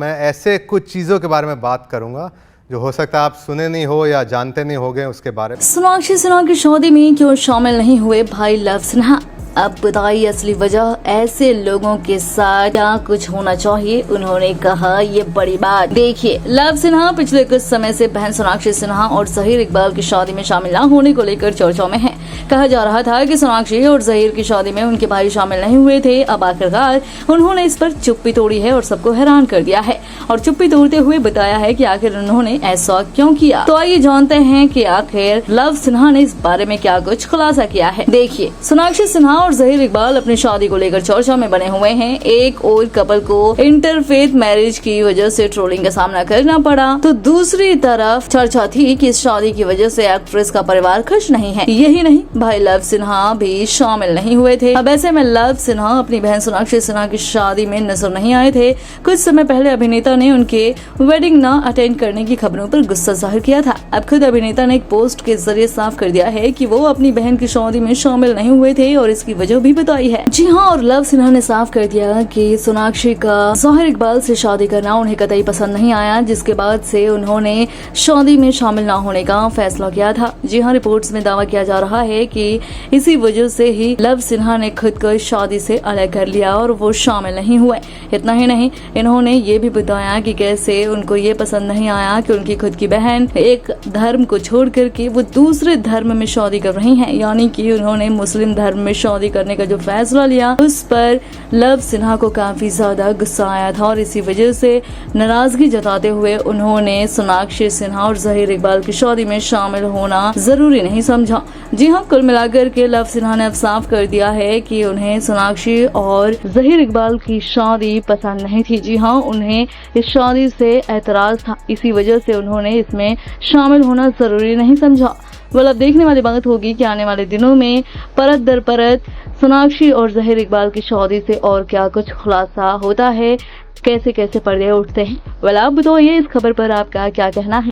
मैं ऐसे कुछ चीज़ों के बारे में बात करूंगा जो हो सकता है आप सुने नहीं हो या जानते नहीं होंगे उसके बारे में। सोनाक्षी सिन्हा की शादी में क्यों शामिल नहीं हुए भाई लव सिन्हा? अब बताइए असली वजह। ऐसे लोगों के साथ क्या कुछ होना चाहिए, उन्होंने कहा ये बड़ी बात। देखिए, लव सिन्हा पिछले कुछ समय से बहन सोनाक्षी सिन्हा और जहीर इकबाल की शादी में शामिल न होने को लेकर चर्चाओं में हैं। कहा जा रहा था कि सोनाक्षी और जहीर की शादी में उनके भाई शामिल नहीं हुए थे। अब आखिरकार उन्होंने इस पर चुप्पी तोड़ी है और सबको हैरान कर दिया है और चुप्पी तोड़ते हुए बताया है कि आखिर उन्होंने ऐसा क्यों किया। तो आइए जानते हैं कि आखिर लव सिन्हा ने इस बारे में क्या कुछ खुलासा किया है। देखिए, सोनाक्षी सिन्हा और जहीर इकबाल अपनी शादी को लेकर चर्चा में बने हुए हैं। एक और कपल को इंटरफेथ मैरिज की वजह से ट्रोलिंग का सामना करना पड़ा, तो दूसरी तरफ चर्चा थी कि इस शादी की वजह से एक्ट्रेस का परिवार खुश नहीं है। यही नहीं, भाई लव सिन्हा भी शामिल नहीं हुए थे। अब ऐसे में लव सिन्हा अपनी बहन सोनाक्षी सिन्हा की शादी में नजर नहीं आए थे। कुछ समय पहले अभिनेता ने उनके वेडिंग न अटेंड करने की खबरों पर गुस्सा जाहिर किया था। अब खुद अभिनेता ने एक पोस्ट के जरिए साफ कर दिया है कि वो अपनी बहन की शादी में शामिल नहीं हुए थे और इसकी वजह भी बताई है। जी हाँ, और लव सिन्हा ने साफ कर दिया कि सोनाक्षी का जहीर इकबाल से शादी करना उन्हें कतई पसंद नहीं आया, जिसके बाद से उन्होंने शादी में शामिल न होने का फैसला किया था। जी हाँ, रिपोर्ट्स में दावा किया जा रहा है कि इसी वजह से ही लव सिन्हा ने खुद को इस शादी से अलग कर लिया और वो शामिल नहीं हुए। इतना ही नहीं, इन्होंने ये भी बताया कि कैसे उनको ये पसंद नहीं आया कि उनकी खुद की बहन एक धर्म को छोड़ करके वो दूसरे धर्म में शादी कर रही हैं, यानी कि उन्होंने मुस्लिम धर्म में शादी करने का जो फैसला लिया उस पर लव सिन्हा को काफी ज्यादा गुस्सा आया था और इसी वजह से नाराजगी जताते हुए उन्होंने सोनाक्षी सिन्हा और जहीर इकबाल की शादी में शामिल होना जरूरी नहीं समझा। जी हाँ, कुल मिलाकर के लव सिन्हा ने अब साफ कर दिया है कि उन्हें सोनाक्षी और जहीर इकबाल की शादी पसंद नहीं थी। जी हाँ, उन्हें इस शादी से एतराज था, इसी वजह से उन्होंने इसमें शामिल होना जरूरी नहीं समझा। अब देखने वाली बात होगी कि आने वाले दिनों में परत दर परत सोनाक्षी और जहीर इकबाल की शादी से और क्या कुछ खुलासा होता है, कैसे कैसे पर्दे उठते हैं। आप बताइए इस खबर पर आपका क्या कहना है।